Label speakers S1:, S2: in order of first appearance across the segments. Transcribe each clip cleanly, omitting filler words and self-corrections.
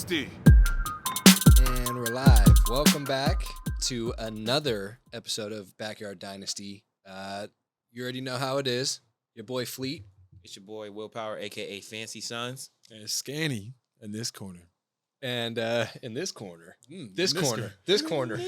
S1: Dynasty.
S2: And we're live. Welcome back to another episode of Backyard Dynasty. You already know how it is. Your boy Fleet.
S3: It's your boy Willpower, aka Fancy Sons.
S4: And Scanny in this corner.
S2: And in this corner.
S4: This
S2: corner.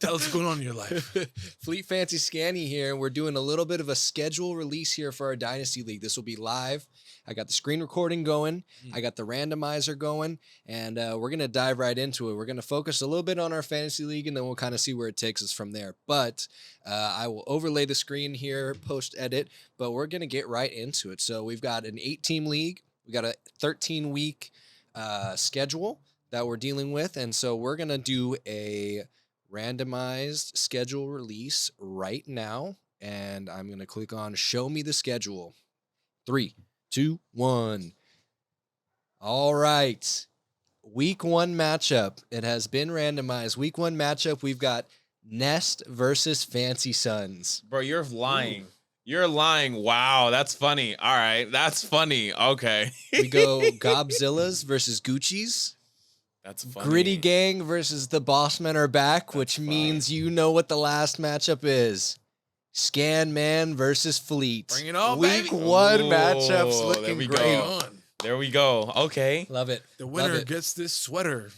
S4: Tell us what's going on in your life.
S2: Fleet Fancy Scanny here, and we're doing a little bit of a schedule release here for our Dynasty League. This will be live. I got the screen recording going. I got the randomizer going, and we're going to dive right into it. We're going to focus a little bit on our Fantasy League, and then we'll kind of see where it takes us from there. But I will overlay the screen here post-edit, but we're going to get right into it. So we've got an 8-team league. We got a 13-week schedule that we're dealing with, and so we're going to do a randomized schedule release right now, and I'm going to click on show me the schedule. 3, 2, 1. All right. Week 1 matchup. It has been randomized. Week 1 matchup, we've got Nest versus Fancy Sons.
S3: Bro, you're lying. Ooh. You're lying. Wow, that's funny. All right, that's funny. Okay.
S2: We go Gobzillas versus Gucci's.
S3: That's funny.
S2: Gritty Gang versus the Bossmen are back, which means you know what the last matchup is. Scan Man versus Fleet.
S4: Bring it on,
S2: Week
S4: baby.
S2: 1
S3: Ooh,
S2: matchups
S3: there
S2: looking
S3: we
S2: great.
S3: go. There we go. Okay.
S2: Love it.
S4: The winner
S2: Love it.
S4: gets this sweater.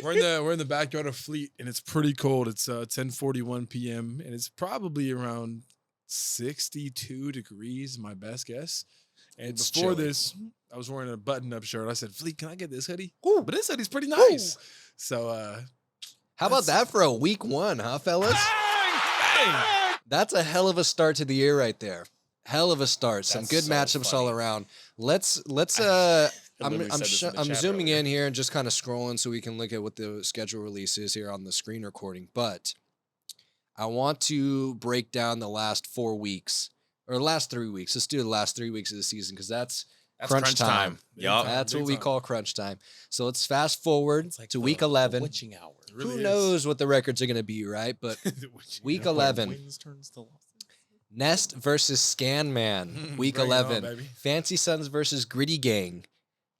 S4: We're in the backyard of Fleet, and it's pretty cold. It's 10:41 p.m. and it's probably around 62 degrees, my best guess. And
S2: It's
S4: before
S2: chilly.
S4: this, I was wearing a button-up shirt. I said, "Fleet, can I get this hoodie?"
S2: Ooh.
S4: But this hoodie's pretty nice. So,
S2: How about that for a week 1, huh, fellas?
S4: bang!
S2: That's a hell of a start to the year right there. Hell of a start. Some
S3: That's
S2: good
S3: so
S2: matchups all
S3: funny.
S2: around. Let's I'm
S3: literally said this in the chat
S2: zooming
S3: earlier.
S2: in here and just kind of scrolling so we can look at what the schedule release is here on the screen recording. But I want to break down the last 4 weeks or last 3 weeks. Let's do the last 3 weeks of the season because that's crunch time.
S3: Yup.
S2: That's
S4: Big
S2: what we
S4: time.
S2: call crunch time. So let's fast forward
S3: It's like
S2: to
S3: the
S2: week 11.
S3: witching hour.
S4: It really
S2: Who
S4: is.
S2: knows what the records are going to be, right? But week 11.
S3: Wins turns to losses.
S2: Nest versus Scan Man, week
S4: Bring it on,
S2: 11.
S4: baby.
S2: Fancy Sons versus Gritty Gang.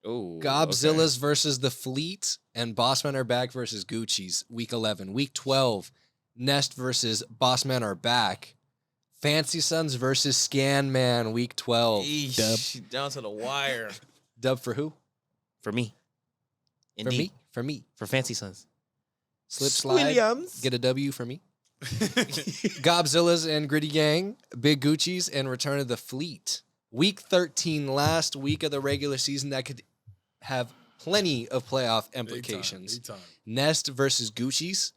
S3: Ooh,
S2: Gobzillas versus the Fleet. And Bossmen are back versus Gucci's, week 11. Week 12, Nest versus Bossmen are back. Fancy Sons versus Scan Man, week 12.
S3: Eesh, down to the wire.
S2: Dub for who?
S3: For me. Indeed.
S2: For me.
S3: For Fancy Sons.
S2: Slip slide.
S3: Williams.
S2: Get a W for me. Gobzillas and Gritty Gang, Big Gucci's, and Return of the Fleet. Week 13, last week of the regular season that could have plenty of playoff implications.
S4: Big time.
S2: Nest versus Gucci's.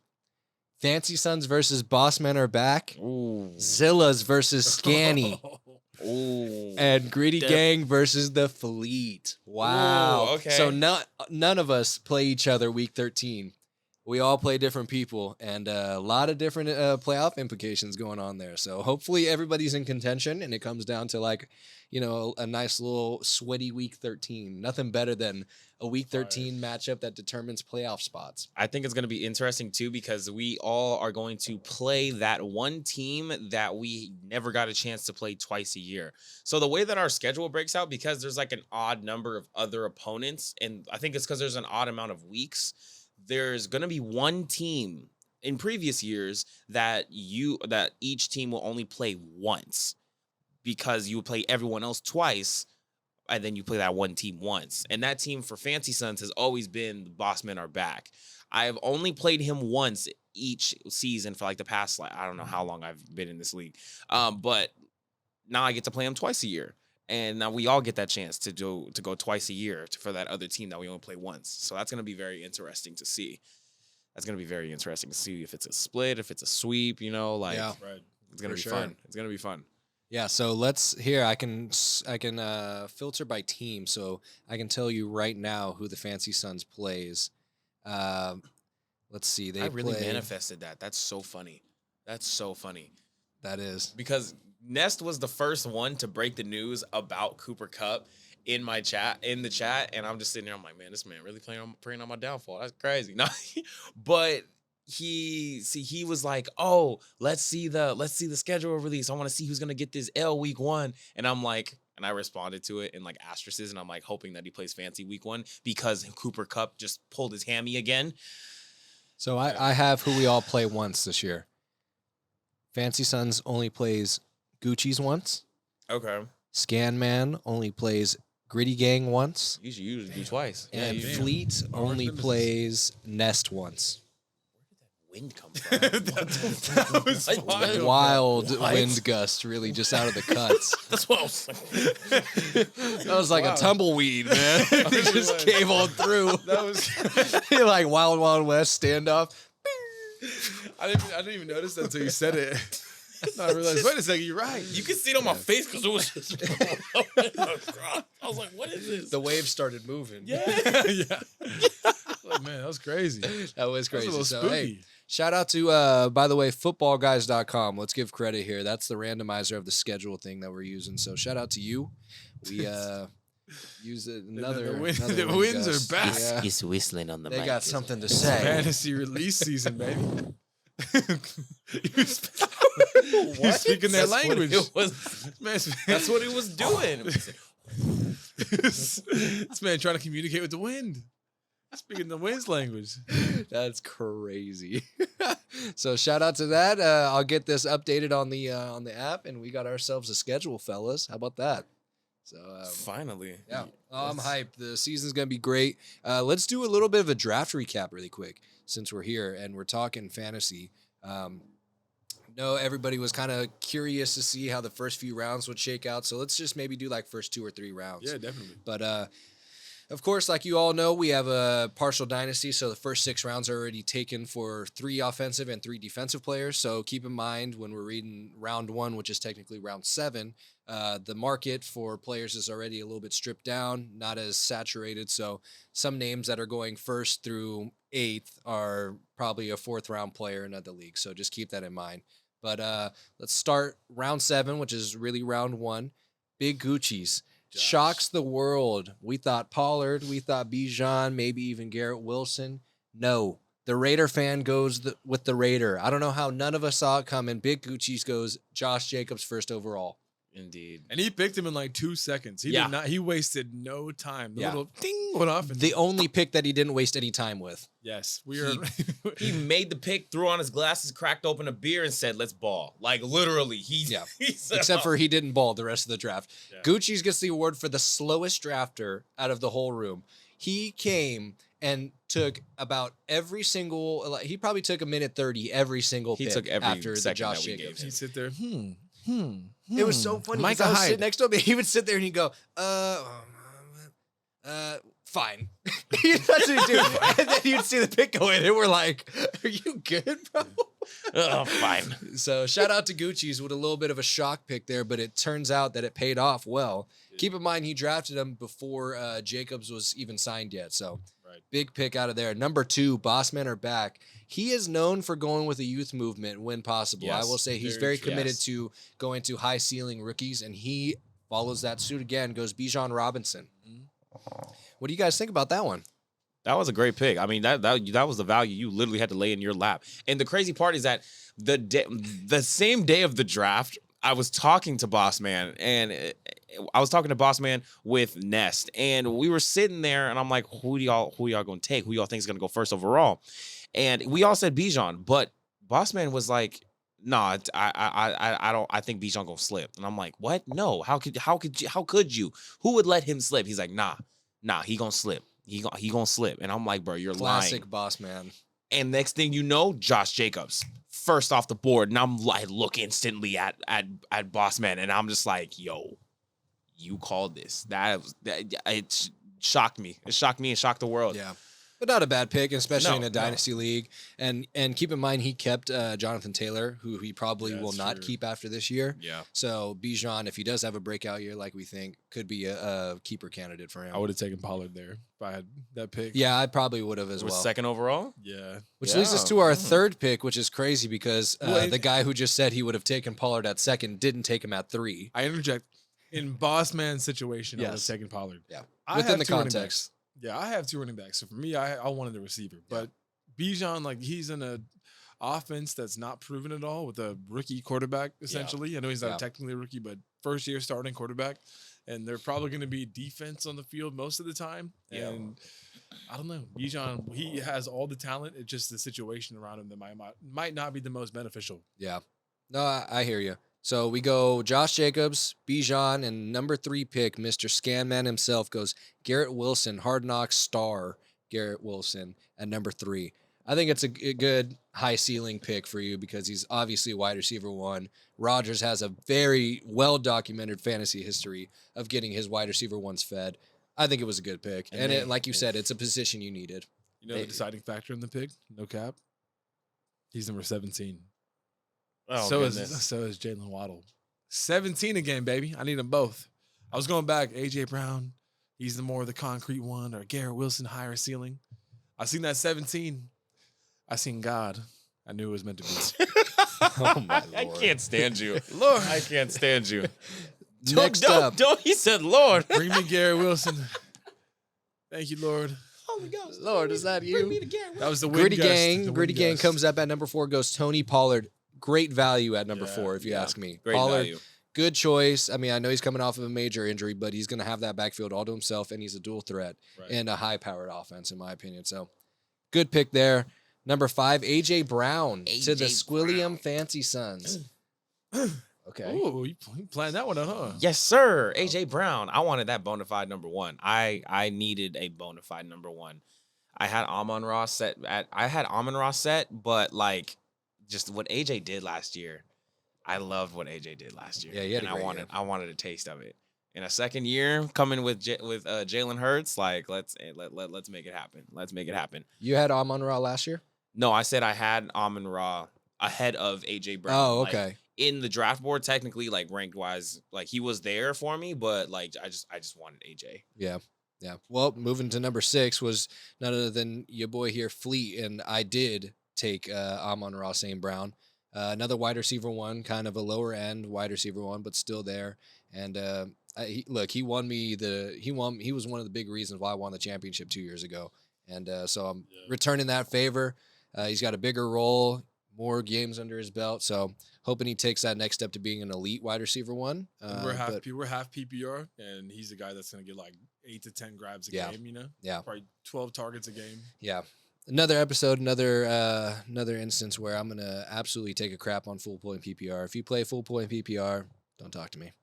S2: Fancy Sons versus Bossmen are back.
S3: Ooh.
S2: Zillas versus Scanny.
S3: Ooh.
S2: And Gritty Gang versus the Fleet. Wow.
S3: Ooh, okay.
S2: So none of us play each other week 13. We all play different people, and a lot of different playoff implications going on there. So hopefully everybody's in contention, and it comes down to a nice little sweaty week 13. Nothing better than a week 13 matchup that determines playoff spots.
S3: I think it's going to be interesting, too, because we all are going to play that one team that we never got a chance to play twice a year. So the way that our schedule breaks out, because there's like an odd number of other opponents, and I think it's because there's an odd amount of weeks, there's going to be one team in previous years that each team will only play once because you play everyone else twice, and then you play that one team once. And that team for Fancy Sons has always been the Bossmen are back. I've only played him once each season for like the past, I don't know how long I've been in this league. But now I get to play him twice a year. And now we all get that chance to go twice a year for that other team that we only play once. So that's going to be very interesting to see. That's going to be very interesting to see if it's a split, if it's a sweep,
S2: Yeah.
S4: Right.
S3: It's going to be
S2: For
S3: fun.
S2: sure.
S3: It's going to be fun.
S2: Yeah, so I can filter by team, so I can tell you right now who the Fancy Sons plays. Let's see, they
S3: I really
S2: play.
S3: manifested that. That's so funny. That's so funny.
S2: That is.
S3: Because Nest was the first one to break the news about Cooper Kupp in the chat, and I'm just sitting there. I'm like, man, this man really preying on my downfall. That's crazy. No, but he was like, oh, let's see the schedule release. I want to see who's gonna get this L week 1, and I'm like, And I responded to it in like asterisks, and I'm like hoping that he plays fancy week 1 because Cooper Kupp just pulled his hammy again.
S2: So I have who we all play once this year. Fancy Sons only plays Gucci's once.
S3: Okay.
S2: Scan Man only plays Gritty Gang once.
S3: You should usually do twice.
S2: And
S3: you-
S2: Fleet only plays Nest once.
S3: Wind come from?
S4: That was
S3: What?
S2: Wild
S3: What?
S2: wind gust, really, just out of the cuts.
S3: That's what I was like.
S2: That was like a tumbleweed, man. It just came on through.
S4: That was.
S2: Like Wild Wild West standoff.
S4: I didn't even notice that until you said it. No, I realized. Wait a second, you're right.
S3: You can see it on my face because it was just. I was like, "What is this?"
S2: The waves started moving.
S4: yeah. Like, man, that was crazy.
S2: That was
S4: That was
S2: crazy.
S4: a little
S2: So,
S4: spooky.
S2: hey, shout out to, by the way, footballguys.com. Let's give credit here. That's the randomizer of the schedule thing that we're using. So shout out to you. We use another.
S4: the
S2: wind
S4: winds
S2: gust.
S4: are back.
S2: Yeah.
S3: He's whistling on the
S2: They
S3: mic.
S2: got something to say.
S4: Fantasy release season, baby. You're
S3: What?
S4: speaking their language.
S3: It was,
S4: Man,
S3: that's what he was doing.
S4: this man trying to communicate with the wind. Speaking the wind's language.
S2: That's crazy. So shout out to that. I'll get this updated on the app, and we got ourselves a schedule, fellas. How about that? So
S3: Finally.
S2: yeah, I'm hyped. The season's gonna be great. Let's do a little bit of a draft recap really quick since we're here and we're talking fantasy. No, everybody was kind of curious to see how the first few rounds would shake out. So let's just maybe do like first 2 or 3 rounds.
S4: Yeah, definitely.
S2: But of course, like you all know, we have a partial dynasty. So the first 6 rounds are already taken for 3 offensive and 3 defensive players. So keep in mind when we're reading round 1, which is technically round 7, the market for players is already a little bit stripped down, not as saturated. So some names that are going 1st through 8th are probably a 4th round player in other leagues. So just keep that in mind. But let's start round 7, which is really round 1. Big Gucci's. Shocks the world. We thought Pollard. We thought Bijan, maybe even Garrett Wilson. No. The Raider fan goes with the Raider. I don't know how none of us saw it coming. Big Gucci's goes Josh Jacobs 1st overall.
S3: Indeed.
S4: And he picked him in like 2 seconds. He did not. He wasted no time. The
S2: Yeah.
S4: little ding went off. And
S2: The only pick that he didn't waste any time with.
S4: yes, we are.
S3: He made the pick, threw on his glasses, cracked open a beer, and said, "Let's ball." Like literally,
S2: Yeah.
S3: he said,
S2: Except for he didn't ball the rest of the draft.
S4: Yeah.
S2: Gucci's gets the award for the slowest drafter out of the whole room. He came and took about every single. Like, he probably took a minute 30 every single
S3: He
S2: pick
S3: took every
S2: after the
S3: second
S2: Josh
S3: that we gave
S2: Jacobs.
S3: him.
S4: He'd sit there.
S2: It was so funny. 'Cause
S4: Micah
S2: I was
S4: Hyde.
S2: sitting next to him. And he would sit there and he'd go, fine. That's what he'd do. And then you'd see the pick go in, and we're like, "Are you good, bro?"
S3: "Oh, fine."
S2: So shout out to Gucci's with a little bit of a shock pick there, but it turns out that it paid off well. Keep in mind he drafted him before Jacobs was even signed yet. So
S4: Right.
S2: big pick out of there. Number 2, Bossmen are back. He is known for going with the youth movement when possible. I
S3: Yes,
S2: will say he's
S4: very
S2: very
S4: true.
S2: committed
S3: Yes.
S2: to going to high ceiling rookies, and he follows that suit again, goes Bijan Robinson. What do you guys think about that one?
S3: That was a great pick. I mean, that was the value you literally had to lay in your lap. And the crazy part is that the same day of the draft, I was talking to Boss Man, and I was talking to Boss Man with Nest, and we were sitting there, and I'm like, who y'all gonna take? Who y'all think is gonna go 1st overall? And we all said Bijan, but Boss Man was like, "Nah, I think Bijan gonna slip." And I'm like, "What? No, how could you? Who would let him slip?" He's like, "Nah, he gonna slip. He gonna slip." And I'm like, "Bro, you're
S2: Classic
S3: lying."
S2: boss man.
S3: And next thing you know, Josh Jacobs 1st off the board, and I'm like, look instantly at Boss Man, and I'm just like, "Yo, you called this." It shocked me. It shocked me and shocked the world.
S2: Yeah. But not a bad pick, especially
S3: No,
S2: in a
S3: no.
S2: dynasty league. And keep in mind he kept Jonathan Taylor, who he probably
S4: Yeah,
S2: will
S4: that's
S2: not
S4: true.
S2: keep after this year.
S3: Yeah.
S2: So Bijan, if he does have a breakout year like we think, could be a keeper candidate for him.
S4: I would have taken Pollard there if I had that pick.
S2: Yeah, I probably would have as
S3: Was
S2: well.
S3: 2nd overall.
S4: Yeah.
S2: Which leads us
S3: Yeah.
S2: to our 3rd pick, which is crazy because
S4: Well,
S2: the guy who just said he would have taken Pollard at 2nd didn't take him at 3.
S4: I interject. In Boss Man's situation, I would have
S2: Yes.
S4: taken Pollard.
S2: Yeah.
S4: I
S2: Within
S4: have
S2: the
S4: 2 running
S2: context.
S4: backs. Yeah, I have 2 running backs. So for me, I wanted a receiver. But Bijan, like, he's in a offense that's not proven at all with a rookie quarterback, essentially. I know he's not
S2: Yeah.
S4: technically a rookie, but 1st year starting quarterback. and they're probably going to be defense on the field most of the time.
S3: Yeah.
S4: And I don't know. Bijan, he has all the talent. It's just the situation around him that might not be the most beneficial.
S2: Yeah. No, I hear you. So we go Josh Jacobs, Bijan, and number 3 pick, Mr. Scanman himself, goes Garrett Wilson, Hard Knocks star Garrett Wilson at number 3. I think it's a good high ceiling pick for you because he's obviously a wide receiver 1. Rodgers has a very well documented fantasy history of getting his wide receiver 1s fed. I think it was a good pick. And like you said, it's a position you needed.
S4: You know the deciding factor in the pick? No cap. He's number 17.
S3: Oh,
S4: so
S3: goodness.
S4: is Jalen Waddle. 17 again, baby. I need them both. I was going back. AJ Brown, he's the more the concrete one, or Garrett Wilson, higher ceiling. I seen that 17. I seen God. I knew it was meant to be.
S2: Oh my Lord.
S3: I can't stand you.
S4: Lord,
S3: I can't stand you.
S2: Next up,
S3: Don't. He said, Lord.
S4: bring me Garrett Wilson. Thank you, Lord.
S3: Holy Ghost.
S2: Lord, is that you?
S3: Bring me to Garrett.
S4: That was the
S2: Gritty
S4: wind gust, the
S2: Gang.
S4: wind
S2: Gritty Gang
S4: gust.
S2: comes up at number 4, goes Tony Pollard. Great value at number
S4: Yeah,
S2: 4, if you
S3: yeah.
S2: ask me.
S3: Great
S2: Pollard,
S3: value.
S2: good choice. I mean, I know he's coming off of a major injury, but he's going to have that backfield all to himself, and he's a dual threat
S4: Right.
S2: and a high-powered offense, in my opinion. So, good pick there. Number 5, A.J. Brown to the
S3: A.J.
S2: Squilliam
S3: Brown.
S2: Fancy Sons. Okay.
S4: Ooh, you planned that one out, huh?
S3: Yes, sir. AJ Brown. I wanted that bona fide number 1. I needed a bona fide number 1. I had Amon-Ra set, but like just what AJ did last year. I loved what AJ did last year.
S2: Yeah, he had
S3: and
S2: a great year.
S3: I wanted a taste of it. In a second year, coming with Jalen Hurts, like let's make it happen. Let's make it happen.
S2: You had Amon-Ra last year?
S3: No, I said I had Amon-Ra ahead of AJ Brown.
S2: Oh,
S3: Like,
S2: okay.
S3: in the draft board, technically, like ranked wise, like he was there for me, but like I just wanted AJ.
S2: Yeah. Yeah. Well, moving to number 6 was none other than your boy here, Fleet, and I did take Amon-Ra St. Brown. Another wide receiver 1, kind of a lower end wide receiver 1, but still there. And he won me he was one of the big reasons why I won the championship 2 years ago. And so I'm returning that favor. He's got a bigger role, more games under his belt. So hoping he takes that next step to being an elite wide receiver 1.
S4: We're half PPR, and he's a guy that's going to get like 8 to 10 grabs a game, you know?
S2: Yeah.
S4: Probably 12 targets a game.
S2: Yeah. Another episode, another instance where I'm going to absolutely take a crap on full point PPR. If you play full point PPR, don't talk to me.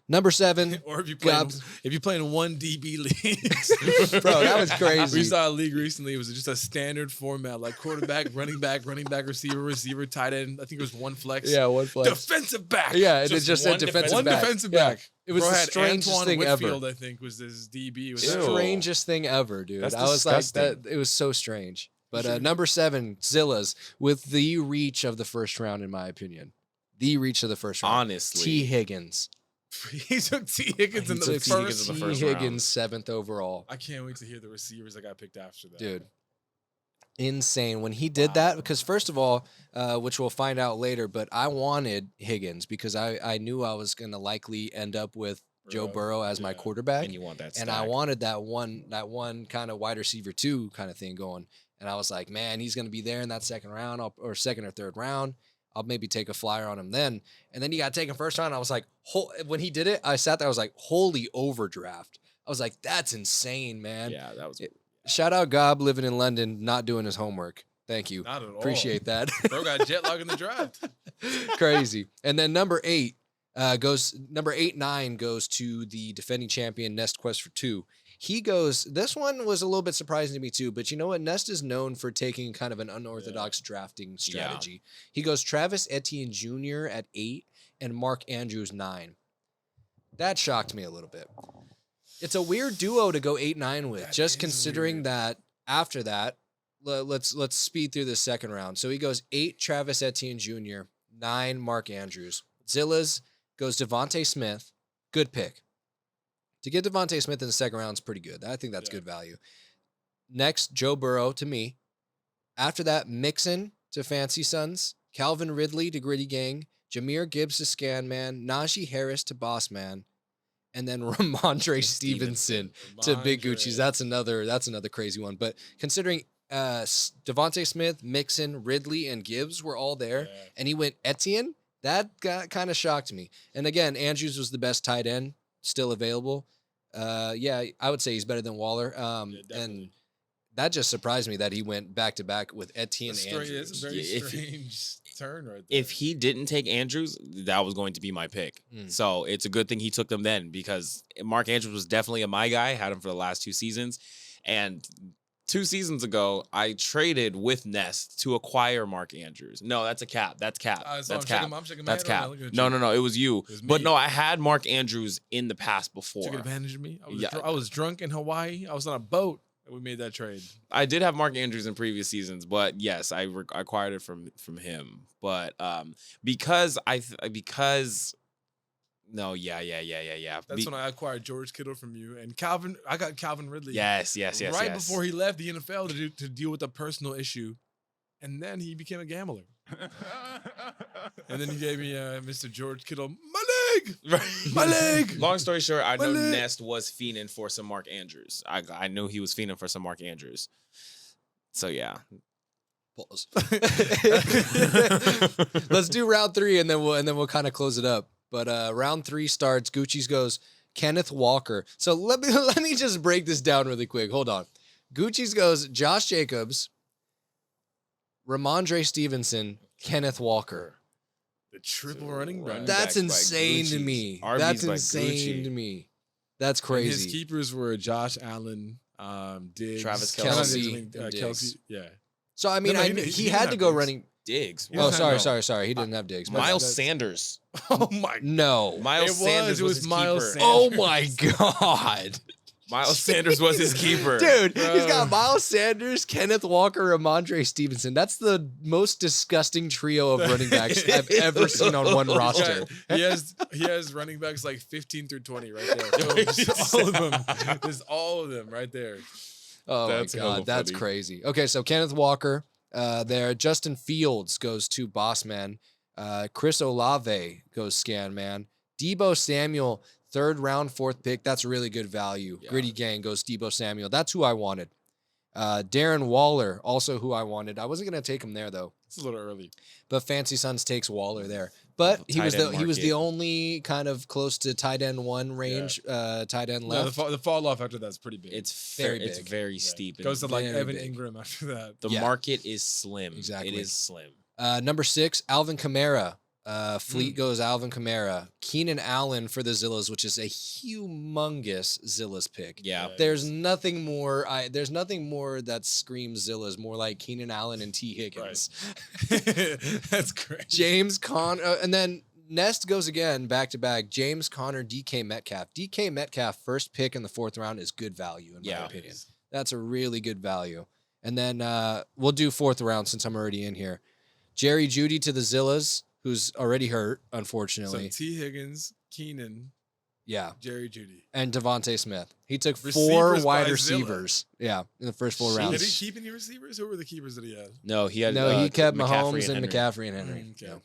S2: Number 7.
S4: Or if you play in one DB league.
S2: Bro, that was crazy.
S4: We saw a league recently. It was just a standard format, like quarterback, running back, receiver, tight end. I think it was one flex.
S2: Yeah, one flex.
S4: Defensive back.
S2: Yeah, it
S3: Just
S2: just said
S3: one
S2: defensive
S4: One
S2: back.
S4: defensive
S2: Yeah.
S4: back.
S2: It was
S4: Bro
S2: the
S4: had
S2: strangest
S4: Antoine
S2: thing
S4: Whitfield,
S2: ever.
S4: I think, was his DB. It was
S3: Ew.
S2: Strangest thing ever, dude.
S3: That's
S2: I was like,
S3: disgusting.
S2: it was so strange. But number 7, Zillas, with the reach of the first round, in my opinion. The reach of the first round.
S3: Honestly,
S2: T. Higgins.
S4: He took T. Higgins in
S3: He
S4: the
S3: took
S4: first.
S3: T. Higgins in the first
S2: T.
S3: round.
S2: Higgins, 7th overall.
S4: I can't wait to hear the receivers that got picked after that.
S2: Dude. Insane. When he did that, because first of all, which we'll find out later, but I wanted Higgins because I knew I was going to likely end up with Joe Burrow as my quarterback.
S3: and you want that,
S2: And I wanted that one kind of wide receiver 2 kind of thing going. And I was like, man, he's going to be there in that second round or second or third round. I'll maybe take a flyer on him then. And then he got taken first round. I was like, when he did it, I sat there. I was like, holy overdraft. I was like, that's insane, man.
S3: Yeah, that was.
S2: Shout out Gob living in London, not doing his homework. Thank you.
S4: Not at all.
S2: Appreciate that.
S4: Bro got jet lag in the draft.
S2: Crazy. And then number 8 9 goes to the defending champion Nest Quest for 2. He goes, this one was a little bit surprising to me too, but you know what? Nest is known for taking kind of an unorthodox drafting strategy. He goes Travis Etienne Jr. at 8 and Mark Andrews 9. That shocked me a little bit. It's a weird duo to go 8-9 with,
S4: That
S2: just
S4: is
S2: considering
S4: weird.
S2: that after that, let's speed through the second round. So he goes 8 Travis Etienne Jr., 9 Mark Andrews. Zillas goes Devontae Smith. Good pick. To get Devontae Smith in the second round is pretty good. I think that's good value. Next, Joe Burrow to me. After that, Mixon to Fancy Sons, Calvin Ridley to Gritty Gang, Jahmyr Gibbs to Scan Man, Najee Harris to Boss Man, and then Ramondre Stevenson to Big Gucci's. That's another crazy one. But considering Devontae Smith, Mixon, Ridley, and Gibbs were all there, and he went Etienne, that kind of shocked me. And again, Andrews was the best tight end. still available, yeah, I would say he's better than Waller.
S4: definitely.
S2: And that just surprised me that he went back to back with Etienne
S4: It's
S2: and
S4: strange, it's a
S2: Andrews.
S4: very
S3: If-
S4: strange turn right there.
S3: If he didn't take Andrews, that was going to be my pick.
S2: Mm.
S3: So it's a good thing he took them then, because Mark Andrews was definitely a my guy. Had him for the last 2 seasons. And 2 seasons ago, I traded with Nest to acquire Mark Andrews. No, that's a cap. That's cap.
S4: So
S3: That's
S4: I'm
S3: cap.
S4: shaking, I'm shaking my
S3: That's
S4: head right
S3: cap.
S4: now, looking at
S3: No,
S4: you.
S3: no, no. It was you.
S4: It was
S3: But
S4: me.
S3: no, I had Mark Andrews in the past before.
S4: Took advantage of me.
S3: Yeah.
S4: I was drunk in Hawaii. I was on a boat, and we made that trade.
S3: I did have Mark Andrews in previous seasons, but yes, I acquired it from him. But because no, yeah.
S4: That's when I acquired George Kittle from you and Calvin. I got Calvin Ridley.
S3: Yes.
S4: Right before he left the NFL to deal with a personal issue, and then he became a gambler. And then he gave me Mr. George Kittle. My leg, my leg.
S3: Long story short, I
S4: My
S3: know
S4: leg.
S3: Nest was fiending for some Mark Andrews. I knew he was fiending for some Mark Andrews. So yeah.
S2: Pause. Let's do round 3 and then we'll kind of close it up. But round 3 starts. Gucci's goes Kenneth Walker. So let me just break this down really quick. Hold on. Gucci's goes Josh Jacobs, Ramondre Stevenson, Kenneth Walker.
S4: The triple running back.
S3: Running
S2: That's
S3: backs by
S2: insane to
S3: Gucci's.
S2: me.
S3: RBs
S2: That's
S3: by
S2: insane
S3: Gucci.
S2: to me. That's
S4: And
S2: crazy.
S4: his keepers were Josh Allen, Diggs,
S3: Travis
S2: Kelce,
S4: and
S2: and Diggs.
S4: Kelsey. Yeah.
S2: So I mean,
S4: No,
S2: I
S4: he
S2: knew
S4: didn't-
S2: he
S4: he
S2: had
S4: didn't
S2: to
S4: have
S2: go
S4: Diggs.
S2: running.
S3: Diggs.
S4: He
S2: Oh,
S4: doesn't have
S2: sorry. He didn't have Diggs. My
S3: Miles
S2: bad.
S4: that's-
S3: Sanders.
S4: Oh my.
S2: No.
S3: Miles Sanders
S4: it was
S3: his
S4: Miles
S3: keeper.
S4: Sanders.
S2: Oh my god.
S3: Miles Sanders was his keeper.
S2: Dude, he's
S4: Bro.
S2: got Miles Sanders, Kenneth Walker, Ramondre Stevenson. That's the most disgusting trio of running backs I've ever seen on one
S4: He's
S2: roster.
S4: got- he has running backs like 15 through 20 right there. Just all of them. There's all of them right there.
S2: Oh
S3: That's
S2: my
S3: hella
S2: god, that's
S3: funny.
S2: crazy. Okay, so Kenneth Walker there. Justin Fields goes to Bossman. Chris Olave goes Scan Man. Debo Samuel, 3rd round, 4th pick. That's really good value.
S3: Yeah.
S2: Gritty Gang goes Debo Samuel. That's who I wanted. Darren Waller, also who I wanted. I wasn't gonna take him there though.
S4: It's a little early.
S2: But Fancy Sons takes Waller there. But he was
S3: Tight end
S2: the
S3: market.
S2: only kind of close to tight end 1 range, tight end
S4: No,
S2: left.
S4: the fall off after that's pretty big.
S3: It's
S2: Very
S3: very, it's
S2: big.
S3: very
S4: Yeah.
S3: steep.
S4: Goes to like
S2: very
S4: Evan
S2: big.
S4: Ingram after that.
S3: The
S2: Yeah.
S3: market is slim.
S2: Exactly.
S3: It is slim.
S2: Number 6, Alvin Kamara. Fleet goes Alvin Kamara. Keenan Allen for the Zillas, which is a humongous Zillas pick.
S3: Yeah.
S2: There's nothing more. There's nothing more that screams Zillas more like Keenan Allen and T. Higgins.
S4: That's great.
S2: James Conner, and then Nest goes again back to back. James Conner, DK Metcalf. DK Metcalf, first pick in the 4th round is good value in my
S3: Yeah.
S2: opinion. That's a really good value. And then we'll do 4th round since I'm already in here. Jerry Jeudy to the Zillas, who's already hurt,
S4: So
S2: unfortunately.
S4: T. Higgins, Keenan,
S2: Yeah.
S4: Jerry Jeudy.
S2: And Devontae Smith. He took 4
S4: Receivers
S2: wide
S4: by
S2: receivers. Yeah, in the first 4
S3: Jeez.
S4: Did
S2: rounds.
S4: he keep any receivers? Who were the keepers that he had?
S3: No, he had.
S2: No, he kept
S3: McCaffrey
S2: Mahomes and
S3: Henry.
S2: McCaffrey and Henry.
S4: Okay.
S2: Yeah.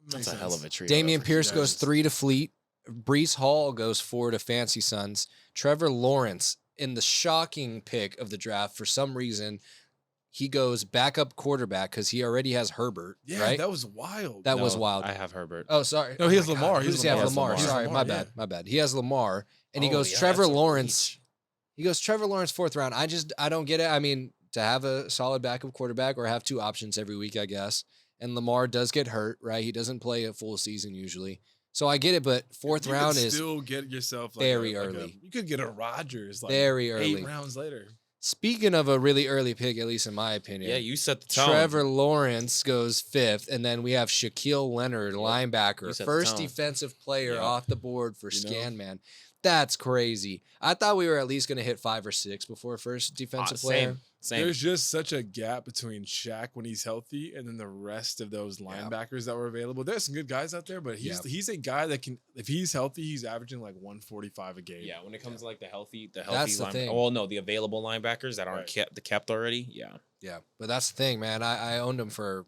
S3: That's
S4: Makes
S3: a hell of
S4: sense.
S3: a trio.
S2: Damian
S4: for
S2: Pierce
S4: you
S2: goes
S4: guys.
S2: 3 to Fleet. Brees Hall goes 4 to Fancy Sons. Trevor Lawrence in the shocking pick of the draft for some reason. He goes backup quarterback because he already has Herbert,
S4: Yeah,
S2: right?
S4: that was wild.
S2: That
S3: No,
S2: was wild.
S3: I have Herbert.
S2: Oh, sorry.
S4: No, he
S2: Oh
S4: has
S2: my
S4: Lamar.
S2: God.
S4: He
S2: Who
S4: has
S2: does he have?
S3: Lamar.
S2: Lamar.
S3: He has
S2: Sorry,
S4: Lamar,
S2: my
S4: yeah.
S2: bad. My bad. He has Lamar, and he
S3: Oh,
S2: goes
S3: yeah,
S2: Trevor
S3: that's a
S2: Lawrence.
S3: reach.
S2: He goes Trevor Lawrence 4th round. I don't get it. I mean, to have a solid backup quarterback or have 2 options every week, I guess. And Lamar does get hurt, right? He doesn't play a full season usually. So I get it, but 4th
S4: You
S2: round
S4: could
S2: is
S4: still get yourself like
S2: very
S4: like
S2: early.
S4: you could get a Rodgers like
S2: very
S4: 8
S2: early.
S4: rounds later.
S2: Speaking of a really early pick, at least in my opinion.
S3: Yeah, you set the tone.
S2: Trevor Lawrence goes 5th, and then we have Shaquille Leonard,
S3: You
S2: linebacker,
S3: set the
S2: first
S3: tone.
S2: defensive player
S3: Yep.
S2: off the board for
S4: You know?
S2: Scan Man. That's crazy. I thought we were at least going to hit 5 or 6 before first defensive player.
S3: Same.
S4: There's just such a gap between Shaq when he's healthy and then the rest of those linebackers that were available. There's some good guys out there, but he's a guy that can, if he's healthy, he's averaging like 145 a game.
S3: Yeah, when it comes to like the healthy
S2: That's the thing.
S3: Well, no, the available linebackers that aren't
S4: Right.
S3: kept already. Yeah.
S2: Yeah, but that's the thing, man. I owned him for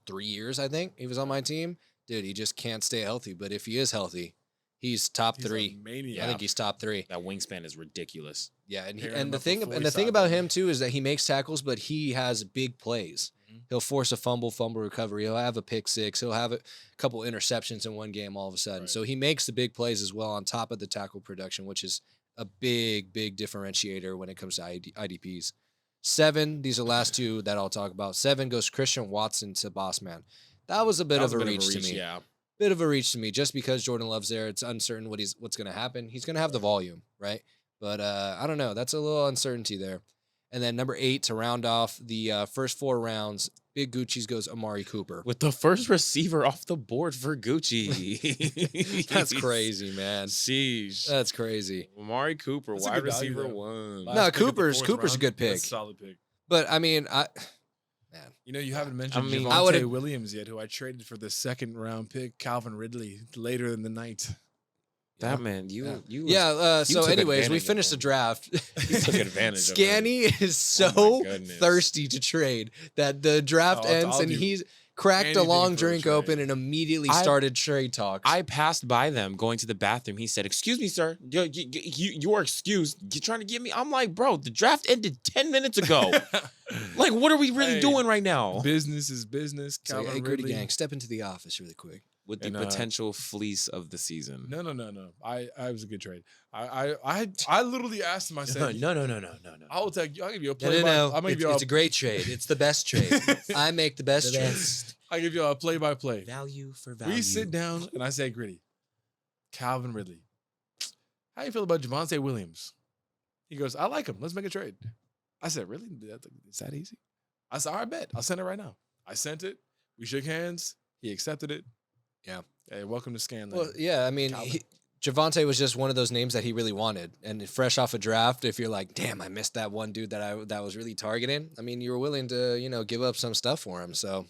S2: 3 years, I think. He was on my team. Dude, he just can't stay healthy. But if he is healthy, He's top
S4: He's a
S2: 3.
S4: maniac.
S2: I think he's top 3.
S3: That wingspan is ridiculous.
S2: Yeah, and
S4: Pairing him
S2: and the
S4: up
S2: thing
S4: with
S2: and the
S4: 40
S2: thing about
S4: side,
S2: him too is that he makes tackles, but he has big plays.
S4: Mhm.
S2: He'll force a fumble recovery. He'll have a pick 6. He'll have a couple interceptions in one game all of a sudden.
S4: Right.
S2: So he makes the big plays as well on top of the tackle production, which is a big differentiator when it comes to IDPs. 7, these are the last 2 that I'll talk about. 7 goes Christian Watson to Boss Man. That was a bit of a reach to me.
S3: Yeah.
S2: Bit of a reach to me just because Jordan Love's there. It's uncertain what's going to happen. He's going to have the volume, right? But I don't know. That's a little uncertainty there. And then number 8 to round off the first 4 rounds, Big Gucci's goes Amari Cooper.
S3: With the first receiver off the board for Gucci.
S2: That's crazy, man.
S3: Sheesh.
S2: That's crazy.
S3: Amari Cooper,
S4: That's a
S3: wide
S4: good value
S3: receiver
S4: there.
S3: 1.
S4: Last
S2: No,
S4: pick of the
S2: Cooper's
S4: fourth
S2: a
S4: round,
S2: good
S4: that's
S2: pick.
S4: a solid pick.
S2: But I mean, man,
S4: You know, you haven't mentioned
S3: I mean,
S2: I
S4: Javonte
S2: would've-
S4: Williams yet, who I traded for the 2nd round pick, Calvin Ridley, later in the night.
S3: That man, you
S2: yeah. So,
S3: took
S2: anyways, we
S3: advantage of
S2: finished the
S3: him.
S2: draft.
S3: You took advantage of him.
S2: Scanny is
S3: Oh
S2: so
S3: my goodness.
S2: thirsty to trade that the draft
S4: Oh,
S2: ends
S4: I'll
S2: and
S4: do
S2: he's cracked a
S4: anything
S2: long
S4: for a
S2: drink
S4: trade.
S2: open and immediately
S3: I-
S2: started trade talks.
S3: I passed by them going to the bathroom. He said, "Excuse me, sir. You are excused. You trying to get me?" I'm like, "Bro, the draft ended 10 minutes ago. Like, what are we really
S4: Hey,
S3: doing right now?"
S4: Business is business.
S2: So,
S4: Calvin
S2: hey, Gritty
S4: Ridley.
S2: Gang, step into the office really quick.
S3: With the
S4: And,
S3: potential fleece of the season.
S4: No. I was a good trade. I literally asked him. I said,
S2: No.
S4: I will take you. I'll give you a
S2: No,
S4: play by.
S2: no.
S4: I'm gonna give you
S2: It's a great trade. It's the best trade. I make the best
S3: The
S2: trade.
S3: best.
S4: I'll give you a play by play.
S3: Value for value.
S4: We sit down and I say, Gritty, Calvin Ridley, how you feel about Javonte Williams? He goes, I like him. Let's make a trade. I said, really? Is that easy? I said, all right, bet. I'll send it right now. I sent it. We shook hands. He accepted it.
S2: Yeah.
S4: Hey, welcome to Scanland.
S2: Well, yeah, I mean,
S4: Calvin.
S2: Javonte was just one of those names that he really wanted. And fresh off a draft, if you're like, damn, I missed that one dude that was really targeting. I mean, you were willing to, give up some stuff for him. So,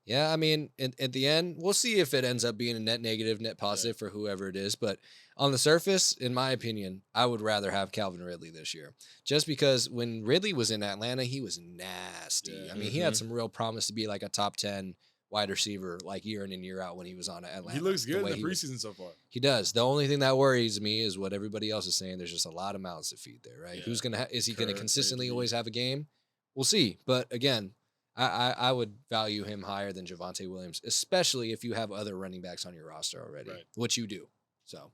S2: yeah, I mean, at the end, we'll see if it ends up being a net negative, net positive for whoever it is. But on the surface, in my opinion, I would rather have Calvin Ridley this year. Just because when Ridley was in Atlanta, he was nasty.
S4: Yeah.
S2: I mean, he had some real promise to be like a top 10 wide receiver like year in and year out when he was on Atlanta.
S4: he looks
S2: the
S4: good
S2: way
S4: in the
S2: he was.
S4: preseason so far.
S2: He does. The only thing that worries me is what everybody else is saying. There's just a lot of mouths to feed there, right?
S4: Yeah.
S2: Who's gonna? Is he gonna
S4: Kirk,
S2: consistently
S4: Ridley.
S2: always have a game? We'll see. But again, I would value him higher than Javonte Williams, especially if you have other running backs on your roster already,
S4: Right.
S2: which you do. So,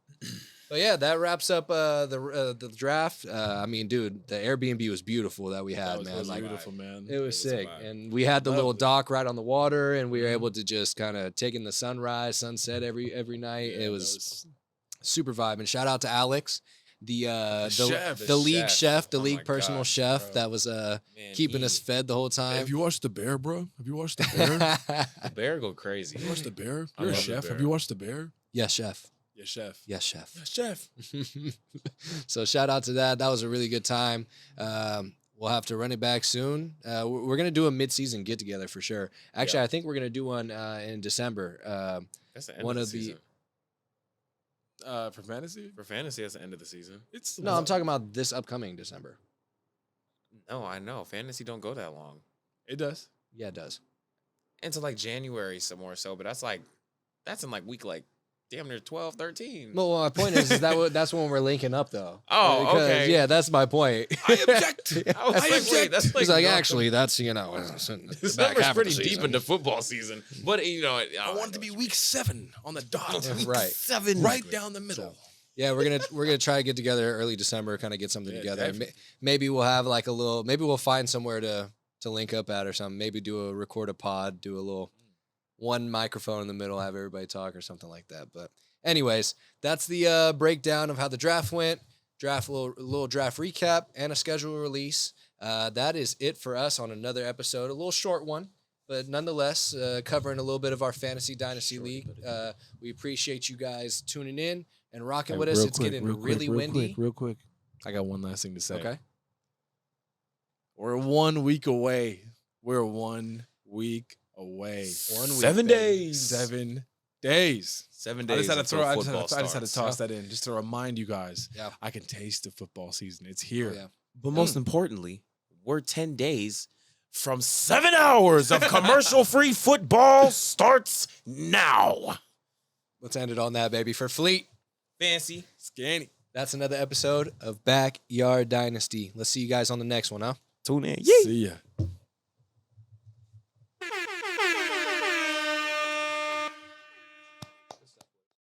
S2: but yeah, that wraps up the draft. I mean, dude, the Airbnb was beautiful that we had,
S4: That was
S2: man.
S4: really
S2: Like,
S4: beautiful, man.
S2: it was sick.
S3: vibe.
S2: And we had the little
S4: Lovely.
S2: dock right on the water, and we were
S4: Mhm.
S2: able to just kind of take in the sunrise, sunset every night.
S4: Yeah,
S2: It
S4: that
S2: was super vibe. And shout out to Alex, the
S4: chef.
S2: the
S3: The
S2: league
S3: chef.
S2: chef, the
S3: Oh
S2: league
S3: my
S2: personal
S3: gosh,
S2: chef
S4: bro.
S2: that was
S3: Man,
S2: keeping us fed the whole
S4: Hey,
S2: time.
S4: have you watched The Bear, bro? Have you watched The Bear?
S3: The bear go crazy.
S4: Have you watched The Bear?
S3: I
S4: You're a
S3: love The
S4: chef.
S3: Bear.
S4: Have you watched The Bear?
S2: Yes, chef.
S4: Yes, chef.
S2: Yes, chef.
S4: Yes, chef.
S2: So shout out to that. That was a really good time. We'll have to run it back soon. We're gonna do a mid-season get together for sure. Actually, I think we're gonna do one in December.
S3: That's the end
S2: One
S3: of
S2: of
S3: the
S2: the-
S3: season.
S4: For fantasy,
S3: For fantasy, that's the end of the season.
S4: it's
S2: No, I'm talking about this upcoming December.
S3: No, I know. Fantasy don't go that long.
S4: It does.
S2: Yeah, it does.
S3: Into like January some more so, but that's in like week like damn near 12, 13.
S2: Well, my point is that's when we're linking up though.
S3: Oh,
S2: Because,
S3: okay.
S2: Yeah, that's my point.
S4: I object.
S3: I was
S4: I
S3: like, wait,
S4: object.
S3: that's like
S2: He's like,
S3: not the-
S2: actually, that's the
S3: This
S2: back
S3: number's
S2: half of
S3: pretty
S2: the
S3: deep
S2: season.
S3: into football season, but
S4: I want it to be week 7 on the dot.
S2: Right.
S3: 7,
S4: Right down the middle.
S2: Yeah, we're gonna try to get together early December, kind of get something
S4: Yeah,
S2: together.
S4: definitely.
S2: Maybe we'll have like maybe we'll find somewhere to link up at or something. Maybe record a pod, do a little one microphone in the middle, have everybody talk or something like that. But anyways, that's the breakdown of how the draft went. Little draft recap and a schedule release. That is it for us on another episode. A little short one, but nonetheless, covering a little bit of our fantasy dynasty league. We appreciate you guys tuning in and rocking with us. It's getting really windy.
S4: Real quick. I got one last thing to say.
S2: Okay.
S4: We're 1 week away. We're 1 week away.
S2: 1 week.
S3: 7
S2: baby.
S3: days.
S4: 7 days.
S3: 7
S4: I
S3: days.
S4: just had to
S3: until
S4: throw. I
S3: football
S4: just had to
S3: starts.
S4: toss that in just to remind you guys.
S2: Yeah.
S4: I can taste the football season. It's here.
S2: Oh, yeah.
S3: But most importantly, we're 10 days from 7 hours of commercial-free football starts now.
S2: Let's end it on that, baby. For Fleet,
S3: Fancy.
S4: Scanny.
S2: That's another episode of Backyard Dynasty. Let's see you guys on the next one, huh?
S3: Tune in.
S4: See ya.